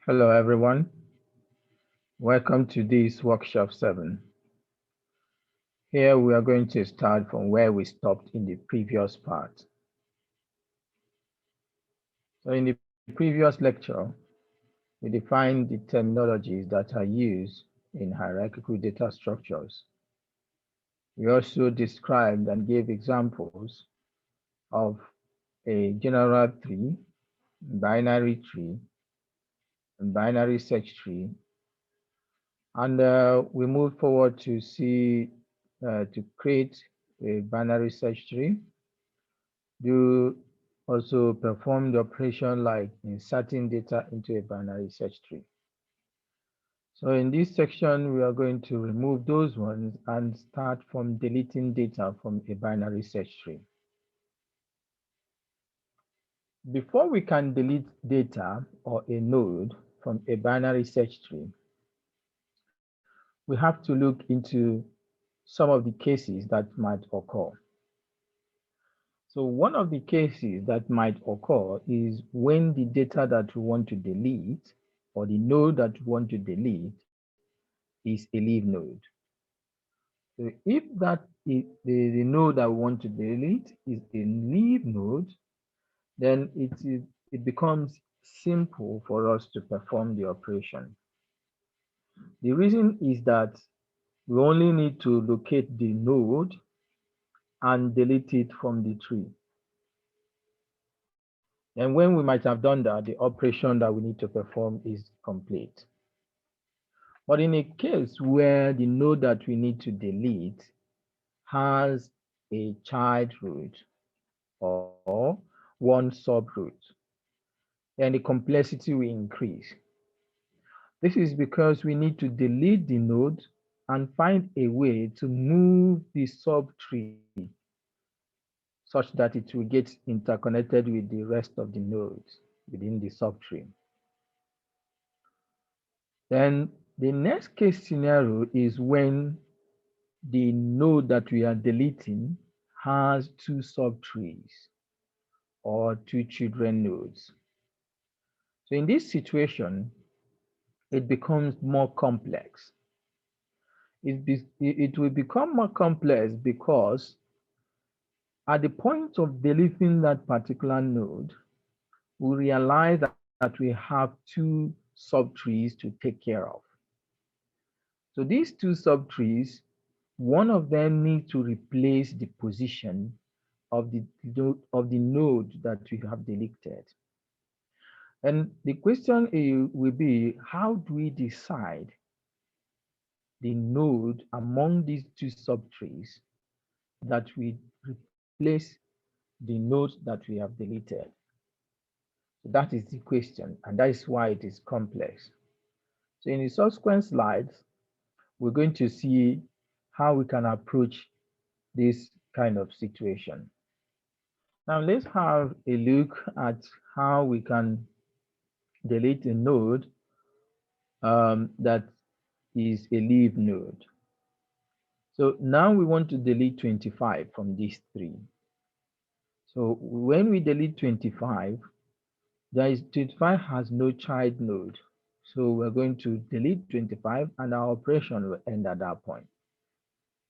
Hello, everyone. Welcome to this workshop 7. Here we are going to start from where we stopped in the previous part. So in the previous lecture, we defined the terminologies that are used in hierarchical data structures. We also described and gave examples of a general tree, binary tree, and binary search tree. And we moved forward to to create a binary search tree. You also perform the operation like inserting data into a binary search tree. So in this section, we are going to remove those ones and start from deleting data from a binary search tree. Before we can delete data or a node from a binary search tree, we have to look into some of the cases that might occur. So one of the cases that might occur is when the data that we want to delete or the node that we want to delete is a leave node. So if the node that we want to delete is a leave node, then it becomes simple for us to perform the operation. The reason is that we only need to locate the node and delete it from the tree. And when we might have done that, the operation that we need to perform is complete. But in a case where the node that we need to delete has a child root or one subroot, then the complexity will increase. This is because we need to delete the node and find a way to move the subtree such that it will get interconnected with the rest of the nodes within the subtree. Then the next case scenario is when the node that we are deleting has two subtrees or two children nodes. So in this situation, it becomes more complex. It will become more complex because at the point of deleting that particular node, we realize that we have two subtrees to take care of. So these two subtrees, one of them needs to replace the position of the node that we have deleted. And the question will be, how do we decide the node among these two subtrees that we replace the node that we have deleted? So that is the question, and that is why it is complex. So in the subsequent slides, we're going to see how we can approach this kind of situation. Now let's have a look at how we can delete a node that is a leave node. So now we want to delete 25 from these three. So when we delete 25, 25 has no child node. So we're going to delete 25 and our operation will end at that point.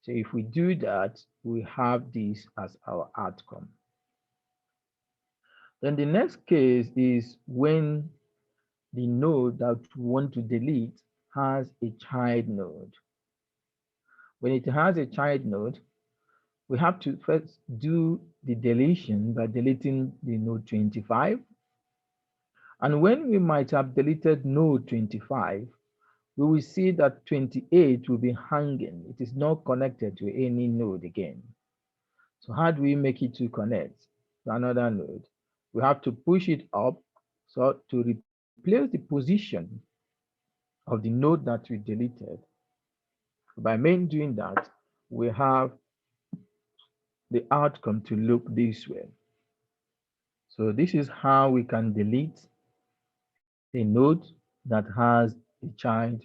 So if we do that, we have this as our outcome. Then the next case is when the node that we want to delete has a child node. When it has a child node, we have to first do the deletion by deleting the node 25. And when we might have deleted node 25, we will see that 28 will be hanging. It is not connected to any node again. So how do we make it to connect to another node? We have to push it up so to replace the position of the node that we deleted. By doing that, we have the outcome to look this way. So this is how we can delete a node that has a child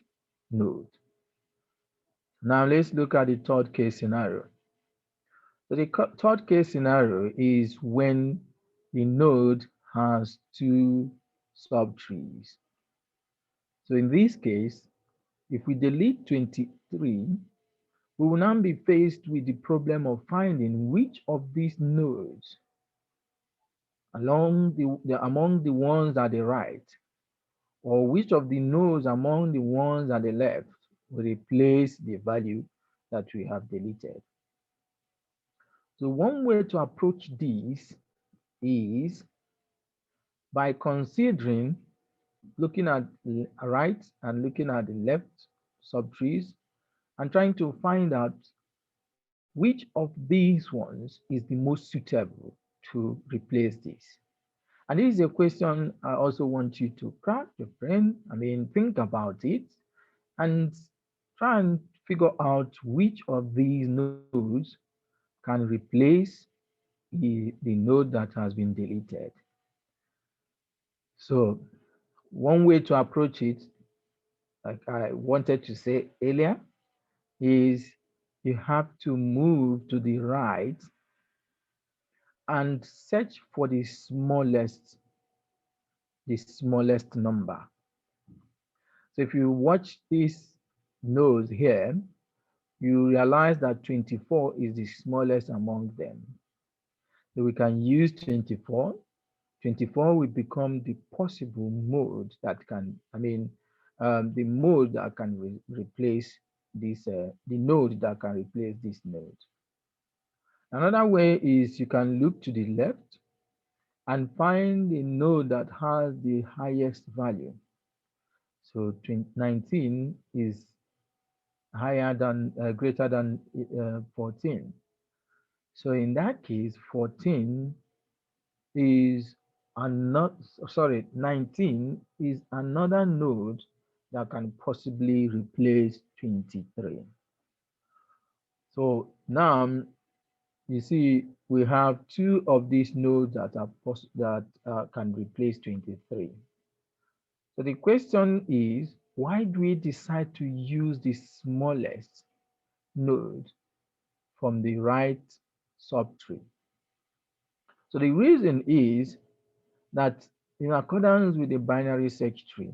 node. Now let's look at the third case scenario. So the third case scenario is when the node has two subtrees. So in this case, if we delete 23, we will now be faced with the problem of finding which of these nodes among the ones at the right, or which of the nodes among the ones at the left will replace the value that we have deleted. So one way to approach this is by considering looking at the right and looking at the left subtrees and trying to find out which of these ones is the most suitable to replace this. And this is a question I also want you to crack your brain, think about it and try and figure out which of these nodes can replace the node that has been deleted. So one way to approach it, like I wanted to say earlier, is you have to move to the right and search for the smallest number. So if you watch these nodes here, you realize that 24 is the smallest among them. So we can use 24. 24 will become the possible mode that can, the mode that can replace this, the node that can replace this node. Another way is you can look to the left and find the node that has the highest value. So 19 is greater than 14. So in that case, 14 is another, sorry, 19 is another node that can possibly replace 23. So now you see we have two of these nodes that can replace 23. So the question is, why do we decide to use the smallest node from the right subtree? So the reason is that in accordance with the binary search tree,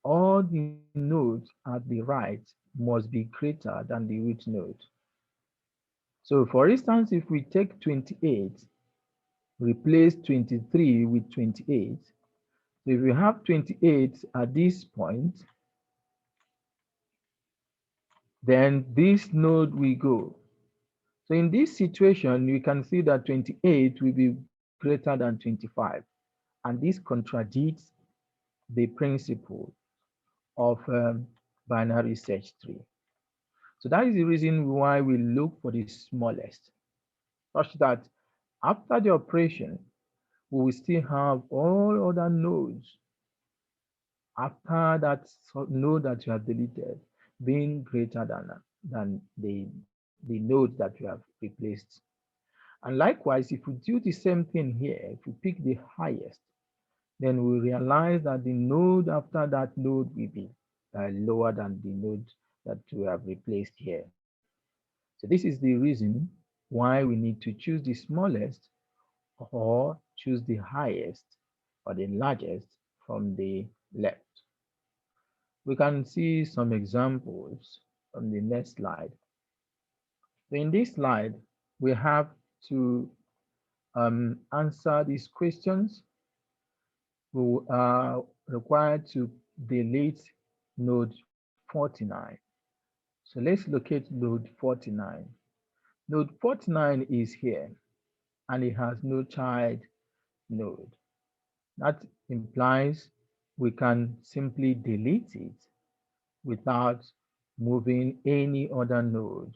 all the nodes at the right must be greater than the root node. So for instance, if we take 28, replace 23 with 28, so if we have 28 at this point, then this node will go. So in this situation, we can see that 28 will be greater than 25. And this contradicts the principle of binary search tree. So that is the reason why we look for the smallest, such that after the operation, we will still have all other nodes after that node that you have deleted being greater than the node that you have replaced. And likewise, if we do the same thing here, if we pick the highest, then we realize that the node after that node will be lower than the node that we have replaced here. So this is the reason why we need to choose the smallest or choose the highest or the largest from the left. We can see some examples on the next slide. So in this slide, we have to answer these questions. We are required to delete node 49. So let's locate node 49. Node 49 is here and it has no child node. That implies we can simply delete it without moving any other node.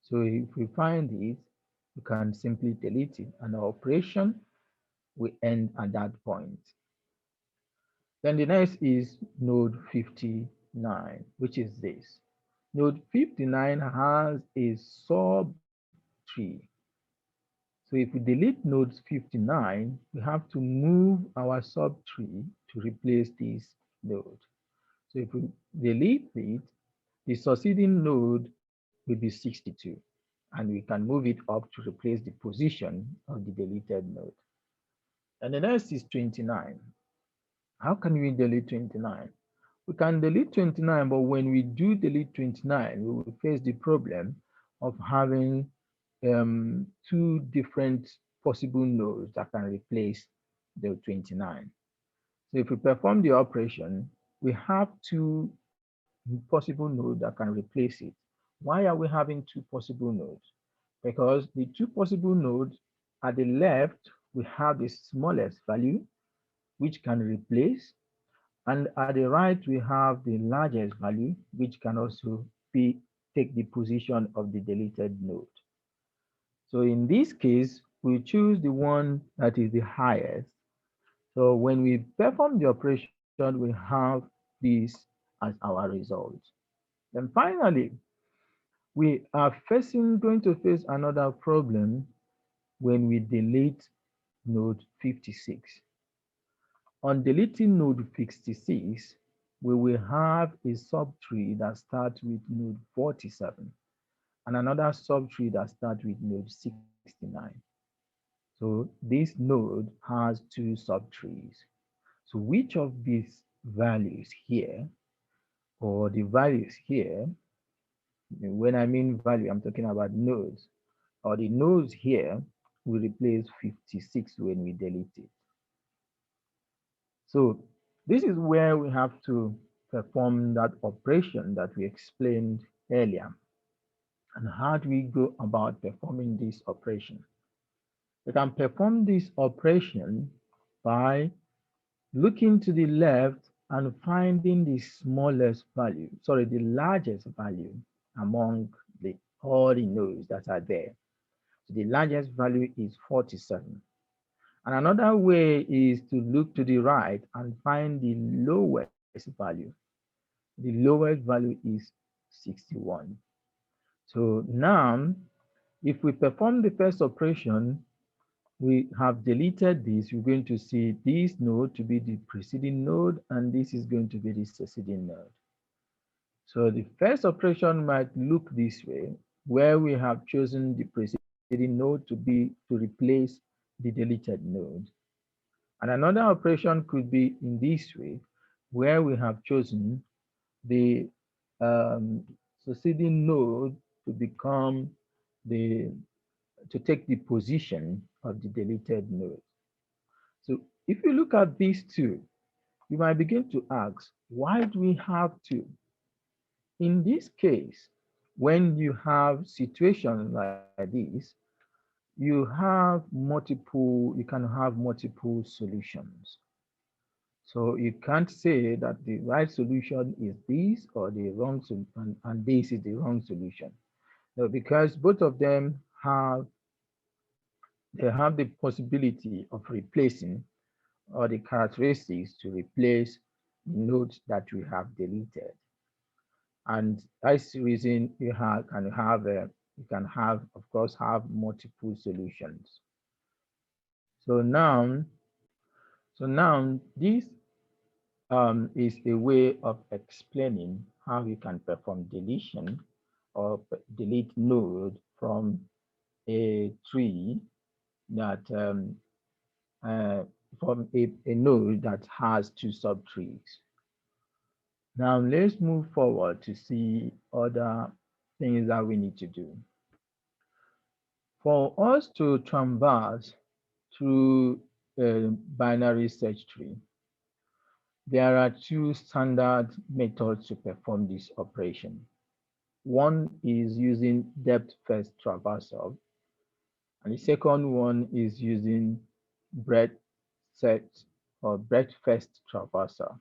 So if we find it, we can simply delete it and our operation will end at that point. Then the next is node 59, which is this. Node 59 has a subtree. So if we delete node 59, we have to move our subtree to replace this node. So if we delete it, the succeeding node will be 62, and we can move it up to replace the position of the deleted node. And the next is 29. How can we delete 29? We can delete 29, but when we do delete 29, we will face the problem of having two different possible nodes that can replace the 29. So if we perform the operation, we have two possible nodes that can replace it. Why are we having two possible nodes? Because the two possible nodes at the left, we have the smallest value, which can replace, and at the right, we have the largest value, which can also take the position of the deleted node. So in this case, we choose the one that is the highest. So when we perform the operation, we have this as our result. Then finally, we are going to face another problem when we delete node 56. On deleting node 56, we will have a subtree that starts with node 47 and another subtree that starts with node 69. So this node has two subtrees. So which of these values here, or the values here, when I mean value, I'm talking about nodes, or the nodes here will replace 56 when we delete it. So this is where we have to perform that operation that we explained earlier. And how do we go about performing this operation? We can perform this operation by looking to the left and finding the smallest value, sorry, the largest value among all the nodes that are there. So the largest value is 47. And another way is to look to the right and find the lowest value. The lowest value is 61. So now, if we perform the first operation, we have deleted this. We're going to see this node to be the preceding node, and this is going to be the succeeding node. So the first operation might look this way, where we have chosen the preceding node to replace the deleted node. And another operation could be in this way, where we have chosen the succeeding node to become the to take the position of the deleted node. So if you look at these two, you might begin to ask, why do we have two? In this case, when you have situations like this, you can have multiple solutions. So you can't say that the right solution is this or the wrong solution, and this is the wrong solution. No, because both of them have the possibility of replacing, or the characteristics to replace, the nodes that we have deleted. And that's the reason you can have, of course, have multiple solutions. So now, this is a way of explaining how you can perform deletion or delete node from a tree that from a node that has two subtrees. Now let's move forward to see other things that we need to do. For us to traverse through a binary search tree, there are two standard methods to perform this operation. One is using depth-first traversal, and the second one is using breadth search or breadth-first traversal.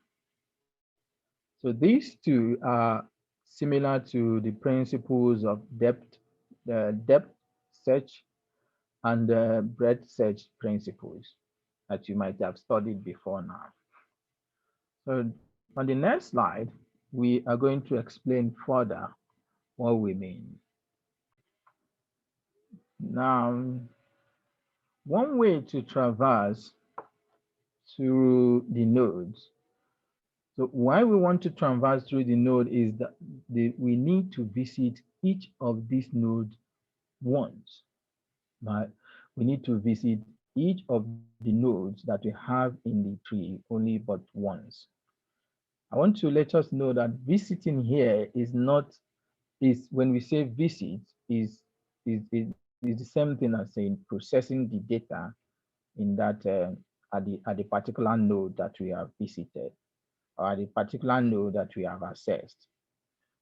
So these two are similar to the principles of depth search and the breadth search principles that you might have studied before now. So on the next slide, we are going to explain further what we mean. Now, one way to traverse through the nodes. So why we want to traverse through the node is that we need to visit each of these nodes once. But we need to visit each of the nodes that we have in the tree only but once. I want to let us know that visiting here is not, is when we say visit is the same thing as saying processing the data in that at the particular node that we have visited, or at the particular node that we have accessed.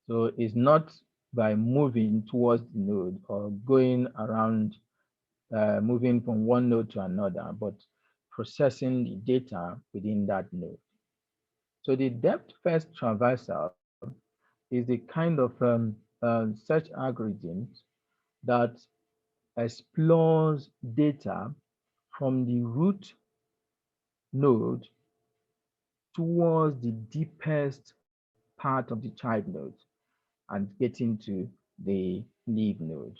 So it's not by moving towards the node or going around, moving from one node to another, but processing the data within that node. So the depth first traversal is the kind of search algorithm that explores data from the root node towards the deepest part of the child node and getting to the leaf node.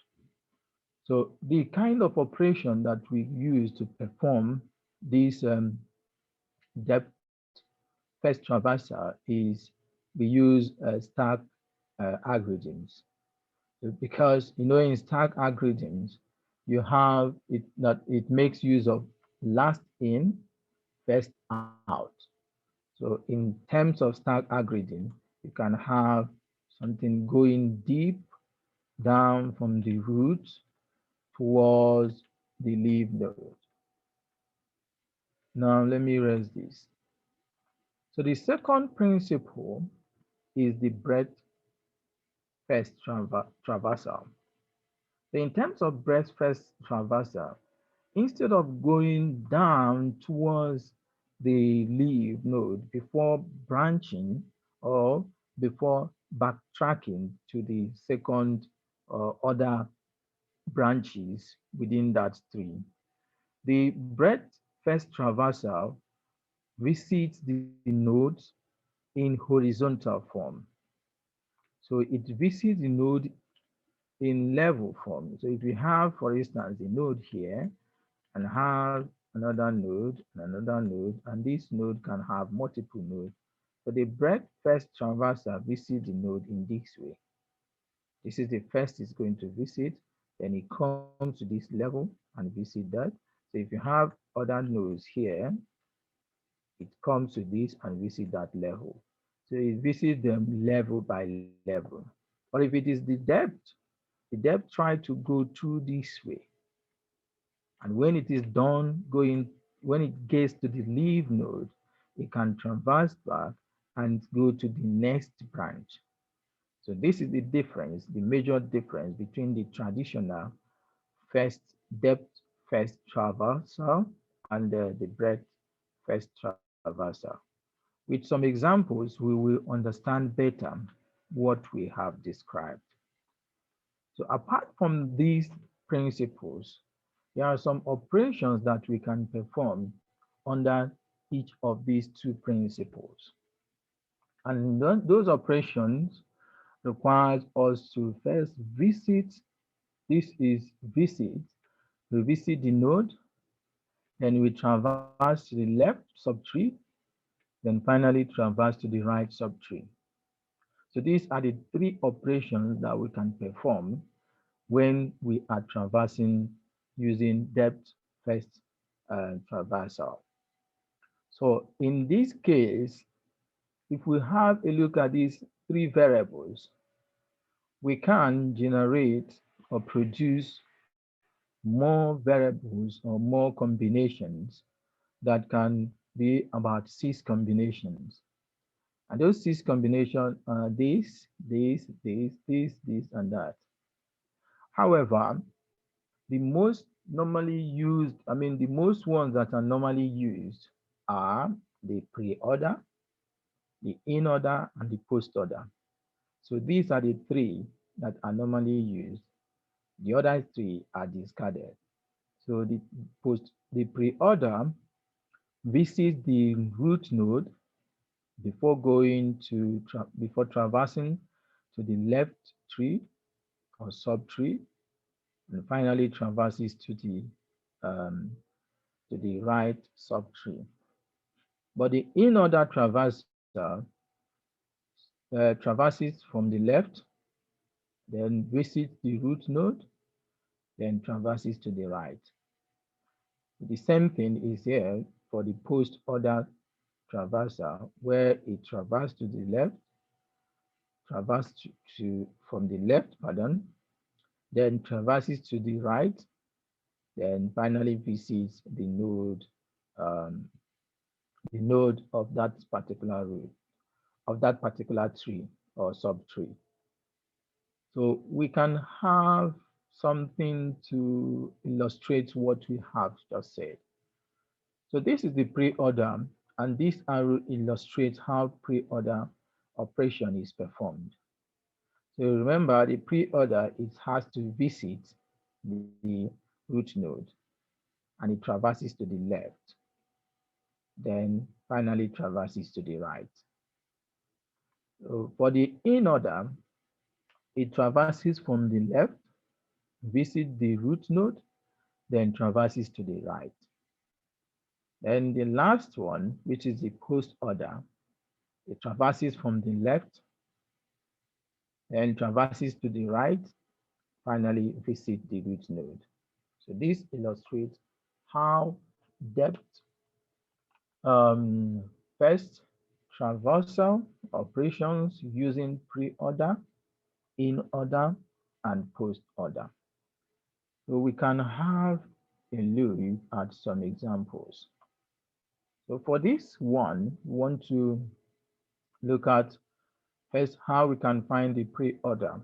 So the kind of operation that we use to perform this depth first traversal is we use stack algorithms. Because in stack algorithms, you have it that it makes use of last in, first out. So in terms of stack algorithm, you can have something going deep down from the root towards the leaf node. Now let me erase this. So the second principle is the breadth first traversal. So in terms of breadth first traversal, instead of going down towards the leaf node before branching or before backtracking to the second or other branches within that tree, the breadth first traversal visits the nodes in horizontal form. So it visits the node in level form. So if we have, for instance, a node here and have another node and another node, and this node can have multiple nodes. So the breadth first traversal visits the node in this way. This is the first it's going to visit, then it comes to this level and visit that. So if you have other nodes here, it comes to this and visit that level. So it visits them level by level. But if it is the depth try to go through this way. And when it is done going, when it gets to the leaf node, it can traverse back and go to the next branch. So this is the difference, the major difference between the traditional first depth first traversal and the breadth first traversal. With some examples, we will understand better what we have described. So apart from these principles, there are some operations that we can perform under each of these two principles. And those operations requires us to first visit, this is visit, we visit the node, then we traverse to the left subtree, then finally traverse to the right subtree. So these are the three operations that we can perform when we are traversing using depth first traversal. So in this case, if we have a look at these three variables, we can generate or produce more variables or more combinations that can be about 6 combinations. And those 6 combinations are this, and that. However, the most normally used, the most ones that are normally used are the pre-order, the in-order, and the post-order. So these are the three that are normally used. The other three are discarded. So the pre-order visits the root node before going to before traversing to the left tree or subtree, and finally traverses to the right subtree. But the in-order traversal traverses from the left, then visits the root node, then traverses to the right. The same thing is here for the post order traversal where it traverses to the left, traverses from the left, pardon, then traverses to the right, then finally visits um, the node of that particular root, of that particular tree or subtree. So we can have something to illustrate what we have just said. So this is the pre-order, and this arrow illustrates how pre-order operation is performed. So remember, the pre-order, it has to visit the root node, and it traverses to the left, then finally traverses to the right. So for the in order, it traverses from the left, visits the root node, then traverses to the right. Then the last one, which is the post order, it traverses from the left, then traverses to the right, finally visit the root node. So this illustrates how depth first traversal operations using pre-order, in-order, and post-order. So we can have a look at some examples. So for this one, we want to look at first how we can find the pre-order.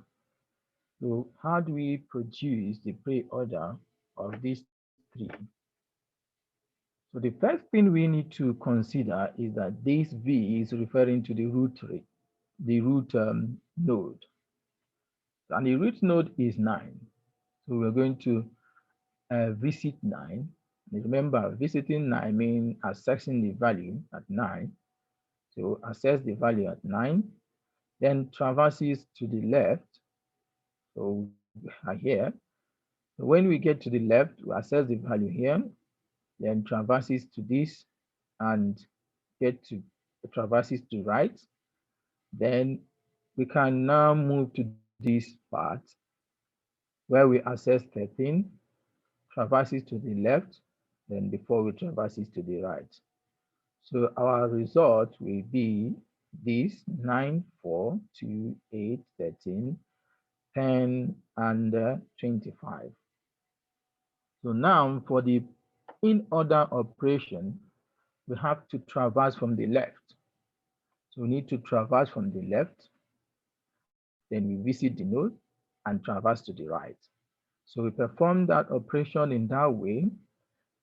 So how do we produce the pre-order of these three? So the first thing we need to consider is that this V is referring to the root node. And the root node is 9. So we're going to visit 9. Remember, visiting 9 means accessing the value at 9. So access the value at 9, then traverses to the left. So here, so when we get to the left, we access the value here, then traverses to this and get to traverses to right. Then we can now move to this part where we access 13, traverses to the left, then before we traverses to the right. So our result will be this 9, 4, 2, 8, 13, 10, and 25. So now for the in order operation, we have to traverse from the left. So we need to traverse from the left, then we visit the node and traverse to the right. So we perform that operation in that way,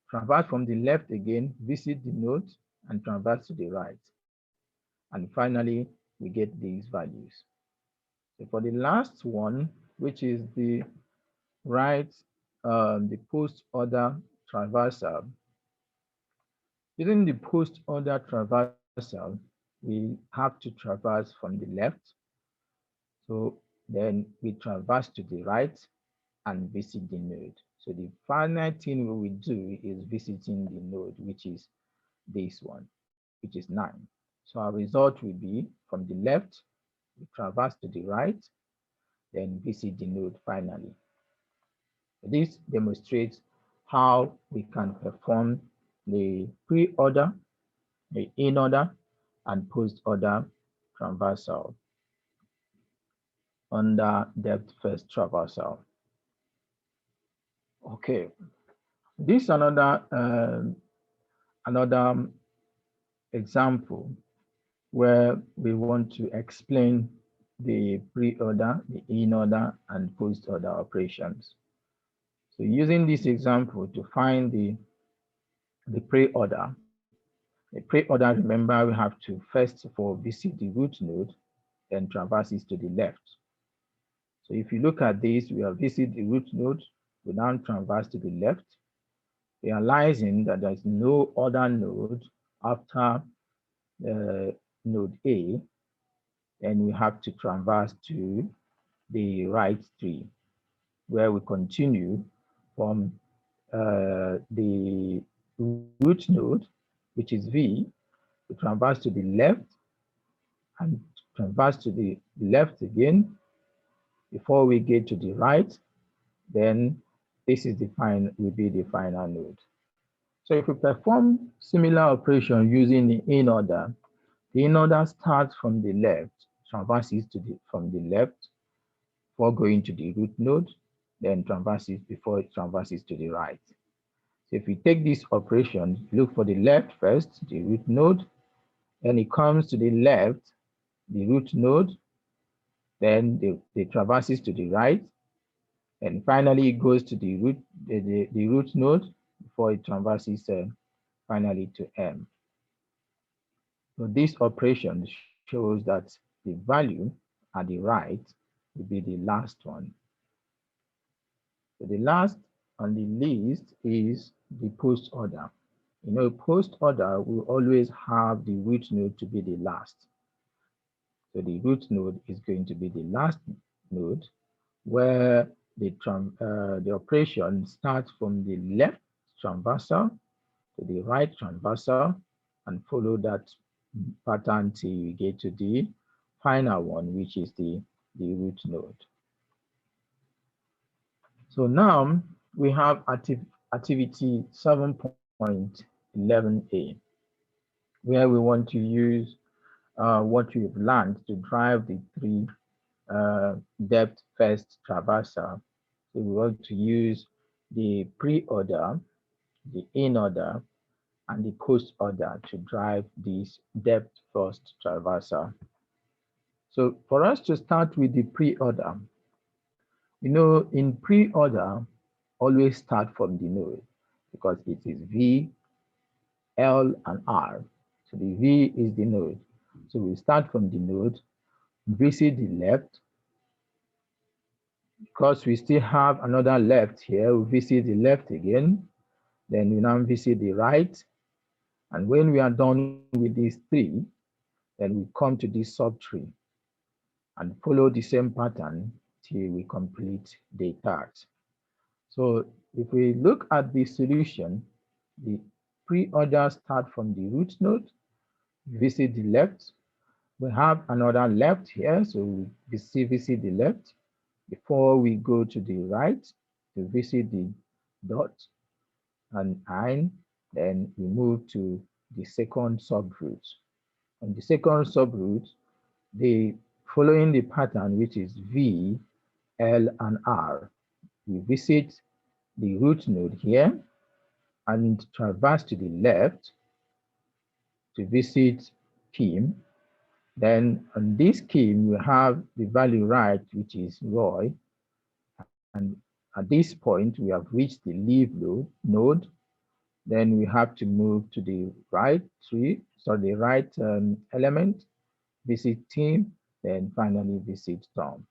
traverse from the left again, visit the node, and traverse to the right. And finally, we get these values. So for the last one, which is the right, the post order traversal, using the post order traversal, we have to traverse from the left. So then we traverse to the right and visit the node. So the final thing we will do is visiting the node, which is this one, which is 9. So our result will be from the left, we traverse to the right, then visit the node finally. This demonstrates how we can perform the pre-order, the in-order, and post-order traversal under depth first traversal. Okay, this is another example where we want to explain the pre-order, the in-order, and post-order operations. So using this example to find the pre-order, remember, we have to first of all visit the root node, then traverses to the left. So if you look at this, we have visited the root node, we now traverse to the left, realizing that there's no other node after node A, then we have to traverse to the right tree, where we continue from the root node, which is V, we traverse to the left and traverse to the left again before we get to the right. Then this is will be the final node. So if we perform similar operation using the in order starts from the left, traverses from the left before going to the root node, then traverses before it traverses to the right. So if we take this operation, look for the left first, the root node, then it comes to the left, the root node, then the traverses to the right, and finally it goes to the root node before it traverses finally to M. So this operation shows that the value at the right will be the last one. So the last on the list is the post order. You know, post order will always have the root node to be the last. So the root node is going to be the last node where the operation starts from the left transversal to the right transversal and follow that pattern till you get to the final one, which is the root node. So now we have activity 7.11a, where we want to use what we've learned to drive the three depth first traversal. So we want to use the pre-order, the in-order, and the post-order to drive this depth first traversal. So for us to start with the pre-order, you know, in pre-order, always start from the node because it is V, L, and R. So the V is the node. So we start from the node, visit the left. Because we still have another left here, we visit the left again, then we now visit the right. And when we are done with these three, then we come to this subtree and follow the same pattern till we complete the task. So if we look at the solution, the pre-order start from the root node, visit the left. We have another left here, so we visit the left before we go to the right to visit the dot and ein, then we move to the second subroot. On the second subroot, the following the pattern, which is V, L, and R, we visit the root node here and traverse to the left to visit Kim. Then on this Kim, we have the value right, which is Roy. And at this point, we have reached the leave node. Then we have to move to the right tree, so the right element, visit team, then finally visit Tom.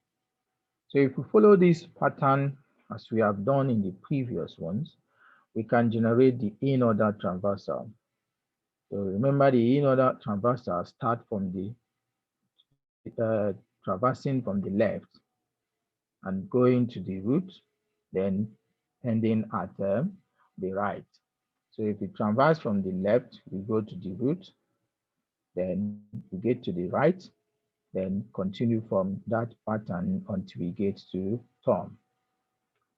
So if we follow this pattern as we have done in the previous ones, we can generate the in-order traversal. So remember the in-order traversal start from the traversing from the left and going to the root, then ending at the right. So if we traverse from the left, we go to the root, then we get to the right, then continue from that pattern until we get to Tom.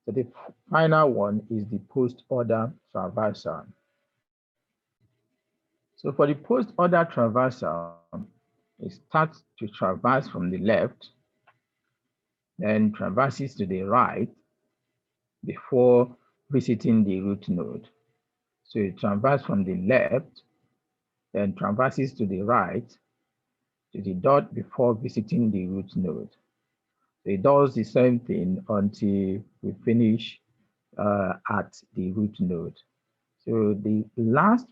So the final one is the post-order traversal. So for the post-order traversal, it starts to traverse from the left, then traverses to the right before visiting the root node. So it traverses from the left, then traverses to the right to the dot before visiting the root node. So it does the same thing until we finish at the root node. So the last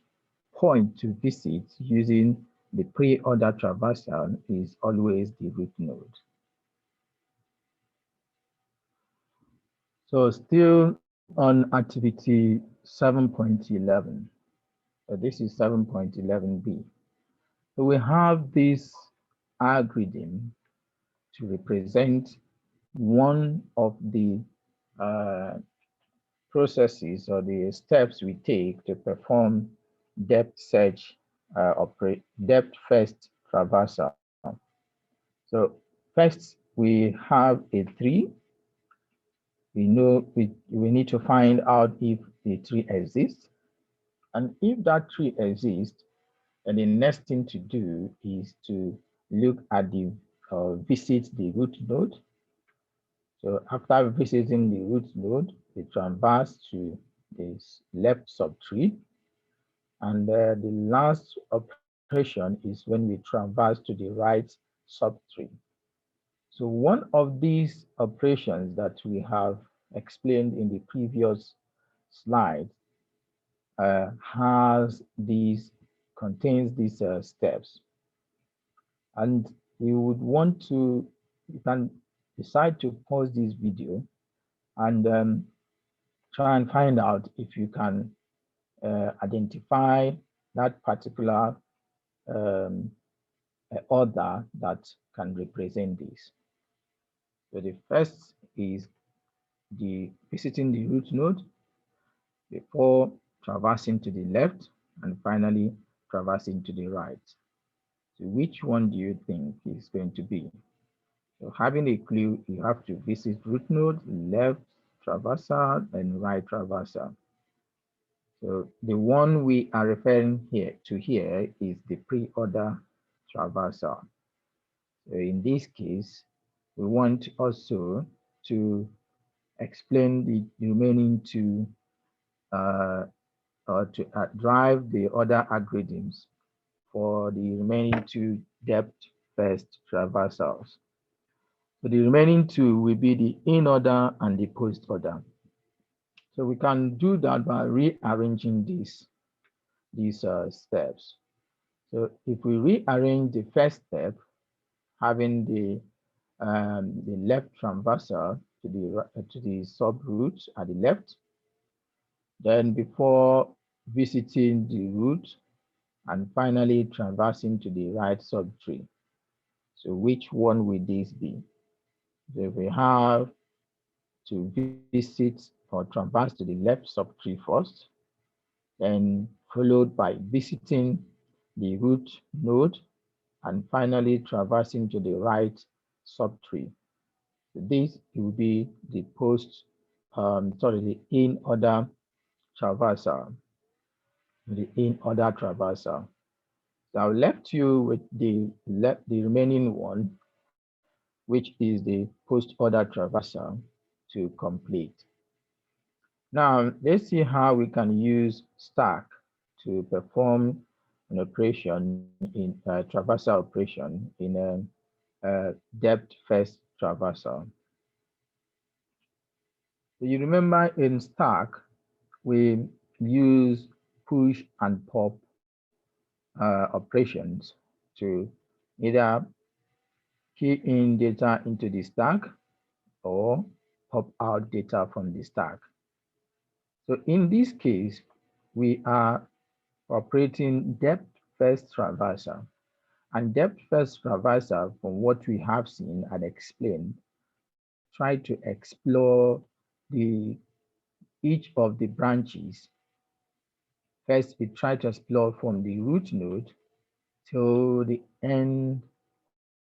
point to visit using the pre-order traversal is always the root node. So still on activity 7.11. So this is 7.11b. So we have this algorithm to represent one of the processes or the steps we take to perform depth search depth first traversal. So first we have a tree. We know we need to find out if the tree exists. And if that tree exists, then the next thing to do is to look at the visit the root node. So after visiting the root node, we traverse to this left subtree. And the last operation is when we traverse to the right subtree. So one of these operations that we have explained in the previous slide contains these steps. And you would want to, you can decide to pause this video and try and find out if you can identify that particular um, order that can represent this. So the first is the visiting the root node before traversing to the left and finally traversing to the right. So which one do you think is going to be? So having a clue, you have to visit root node, left traversal, and right traversal. So the one we are referring here is the pre-order traversal. So in this case, we want also to explain the remaining two or to drive the other algorithms for the remaining two depth first traversals. So the remaining two will be the in order and the post order. So we can do that by rearranging these steps. So if we rearrange the first step, having the left traversal to the subroot at the left, then before visiting the root and finally traversing to the right subtree. So which one will this be? So if we have to visit or traverse to the left subtree first, then followed by visiting the root node and finally traversing to the right subtree. So this will be the the in order traversal, So I left you with the remaining one, which is the post-order traversal to complete. Now, let's see how we can use stack to perform an operation in traversal operation in a depth first traversal. So you remember in stack, we use push and pop operations to either key in data into the stack or pop out data from the stack. So in this case, we are operating depth first traversal. And depth first traversal, from what we have seen and explained, try to explore each of the branches. First, we try to explore from the root node till the end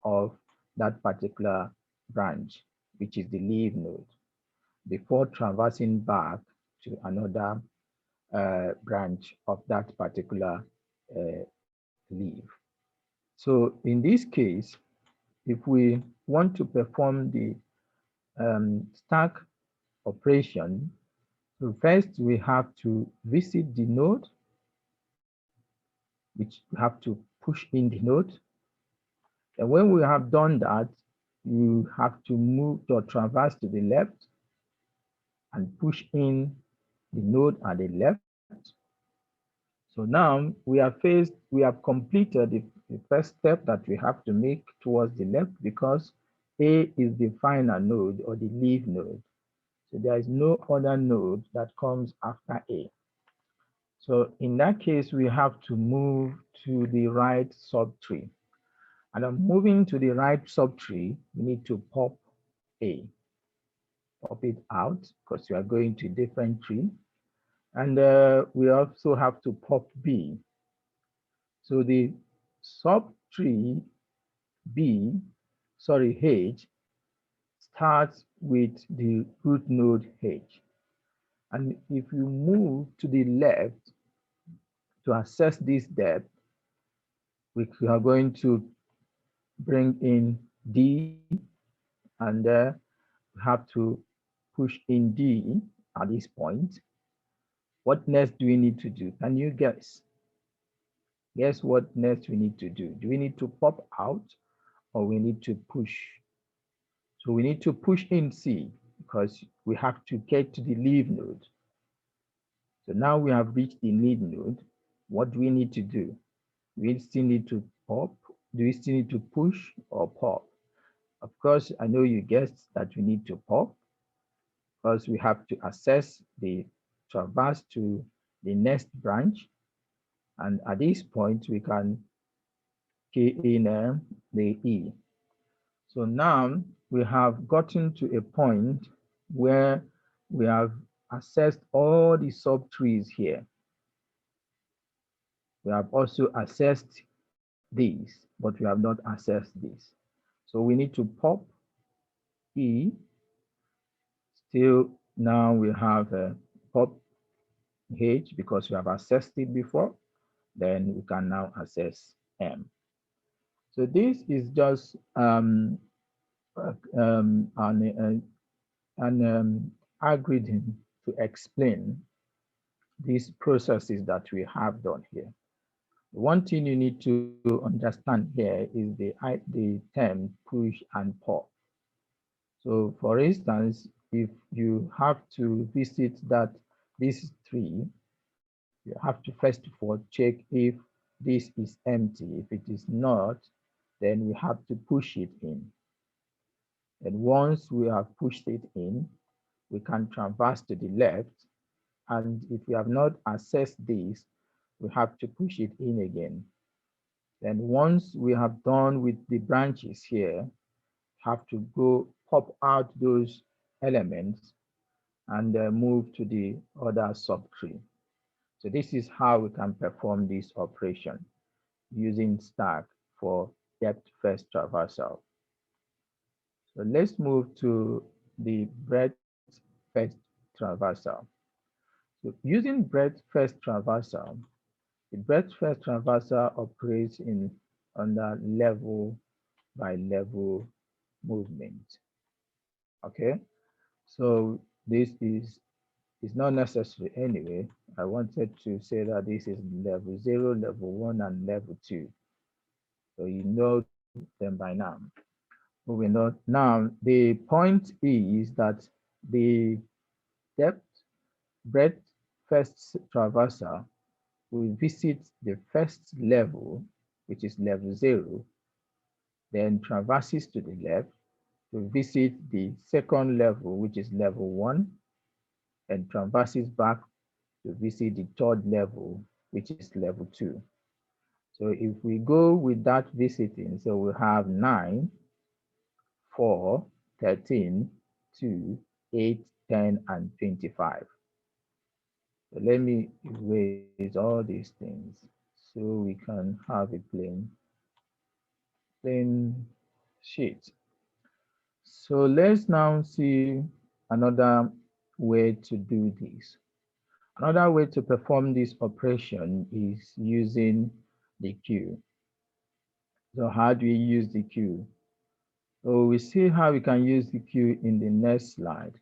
of that particular branch, which is the leaf node, before traversing back to another branch of that particular leaf. So in this case, if we want to perform the stack operation, so first we have to visit the node, which we have to push in the node. And when we have done that, you have to move or traverse to the left and push in the node at the left. So now we have completed the first step that we have to make towards the left, because A is the final node or the leaf node. So there is no other node that comes after A. So in that case, we have to move to the right subtree. And I'm moving to the right subtree, we need to pop A, pop it out, because we are going to a different tree. And we also have to pop B. So the subtree H, starts with the root node H. And if you move to the left, to access this depth, we are going to bring in D, and we have to push in D at this point. What next do we need to do? Can you guess? Guess what next we need to do? Do we need to pop out or we need to push? So we need to push in C because we have to get to the leave node. So now we have reached the lead node. What do we need to do? We still need to pop. Do we still need to push or pop? Of course, I know you guessed that we need to pop because we have to access the traverse to the next branch. And at this point, we can key in the E. So now we have gotten to a point where we have accessed all the subtrees here. We have also accessed these, but we have not accessed this. So we need to pop E. Still, now we have a pop H because we have accessed it before. Then we can now access M. So this is just an algorithm to explain these processes that we have done here. One thing you need to understand here is the term push and pop. So for instance, if you have to visit this tree, you have to first of all check if this is empty. If it is not, then we have to push it in. And once we have pushed it in, we can traverse to the left. And if we have not accessed this, we have to push it in again. Then once we have done with the branches here, have to go pop out those elements and move to the other subtree. So this is how we can perform this operation using stack for depth first traversal. So let's move to the breadth first traversal. So using breadth first traversal, the breadth first traversal operates in under level by level movement. Okay, so this is not necessary anyway. I wanted to say that this is level 0, level 1, and level 2. So you know them by now. Moving on. Now, the point is that the depth breadth first traversal will visit the first level, which is level 0, then traverses to the left to visit the second level, which is level 1, and traverses back to visit the third level, which is level 2. So if we go with that visiting, so we have 9, 4, 13, 2, 8, 10, and 25. So let me erase all these things so we can have a plain sheet. So let's now see another way to do this. Another way to perform this operation is using the queue. So how do we use the queue? So we see how we can use the queue in the next slide.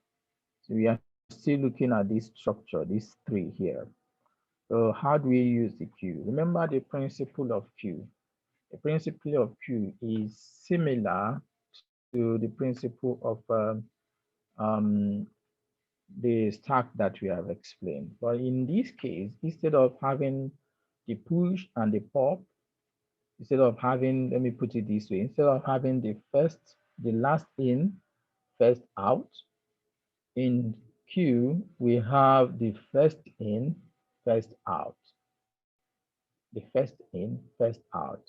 So we are still looking at this structure, these 3 here. So how do we use the queue? Remember the principle of queue. The principle of queue is similar to the principle of um, the stack that we have explained. But in this case, instead of having the push and the pop, instead of having, let me put it this way, instead of having the last in, first out, in queue, we have the first in, first out. The first in, first out.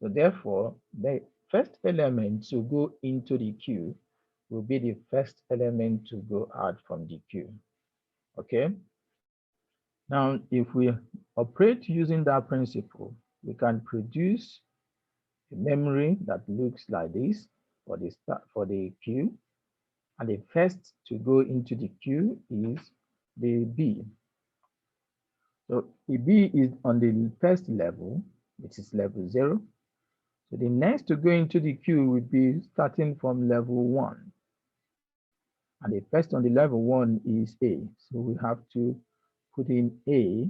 So therefore, the first element to go into the queue will be the first element to go out from the queue. Okay. Now, if we operate using that principle, we can produce a memory that looks like this for the queue, and the first to go into the queue is the B. So if B is on the first level, which is level 0, so the next to go into the queue would be starting from level 1. And the first on the level 1 is A. So we have to put in A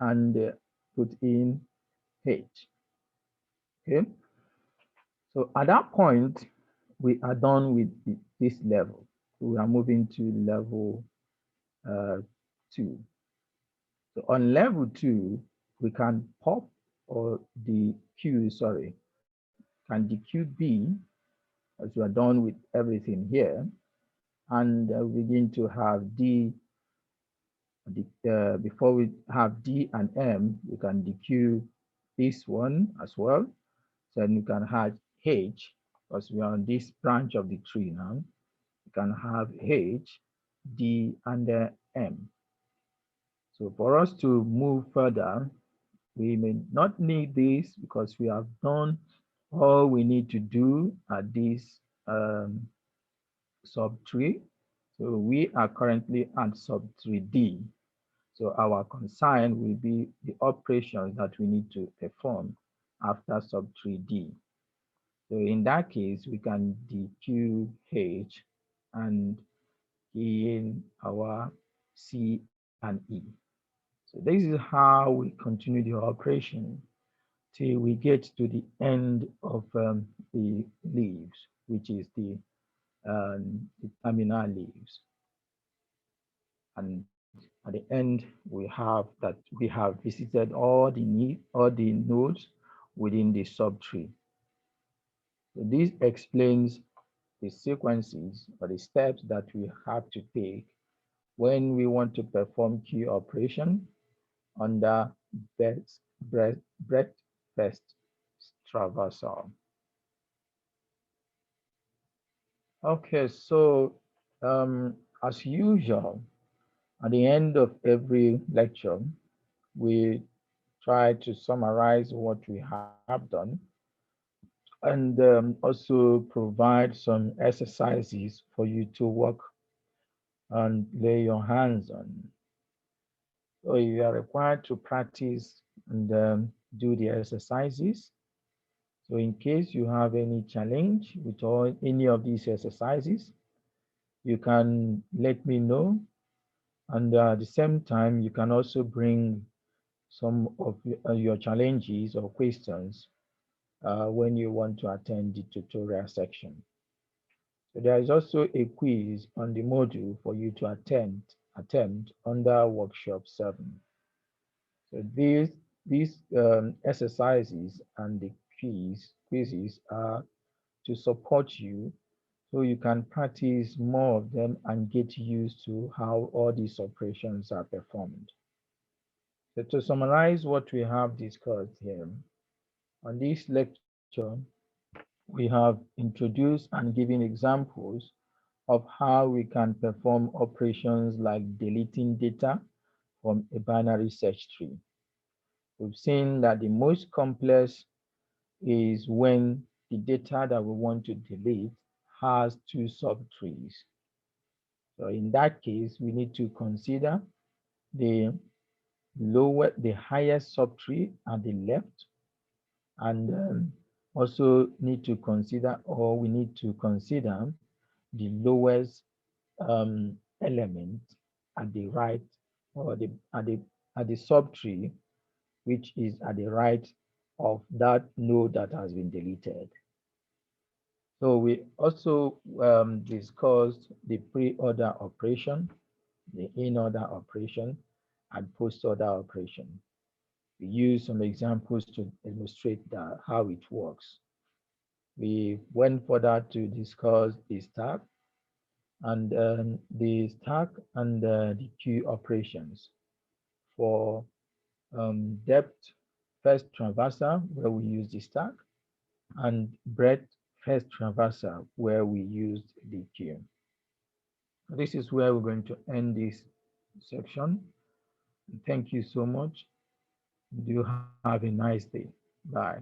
and put in H. Okay. So at that point, we are done with this level. So we are moving to level uh, 2. So on level 2, we can pop or the Q, sorry, can decode B as we are done with everything here, and begin to have D. Before we have D and M, we can dequeue this one as well. So then you can have H, because we are on this branch of the tree now. You can have H, D, and M. So for us to move further, we may not need this because we have done all we need to do at this subtree. So we are currently at subtree D. So our concern will be the operations that we need to perform after subtree D. So in that case, we can dequeue H and key in our C and E. So this is how we continue the operation till we get to the end of the leaves, which is the terminal leaves. And at the end, we have that we have visited all the nodes within the subtree. So this explains the sequences or the steps that we have to take when we want to perform key operation under breadth first traversal. Okay, so as usual, at the end of every lecture, we try to summarize what we have done and also provide some exercises for you to work and lay your hands on. So you are required to practice and do the exercises. So in case you have any challenge with any of these exercises, you can let me know. And at the same time, you can also bring some of your challenges or questions when you want to attend the tutorial section. So there is also a quiz on the module for you to attempt under workshop 7. So these exercises and the quizzes are to support you so you can practice more of them and get used to how all these operations are performed. So to summarize what we have discussed here, on this lecture, we have introduced and given examples of how we can perform operations like deleting data from a binary search tree. We've seen that the most complex is when the data that we want to delete has two subtrees. So in that case, we need to consider the the highest subtree at the left, and also need to consider, or we need to consider the lowest element at the right, or at the subtree, which is at the right of that node that has been deleted. So we also discussed the pre-order operation, the in-order operation, and post-order operation. We use some examples to illustrate how it works. We went further to discuss the stack and the queue operations for depth first traversal, where we use the stack, and breadth first traversal, where we used the queue. This is where we're going to end this section. Thank you so much. Do have a nice day. Bye.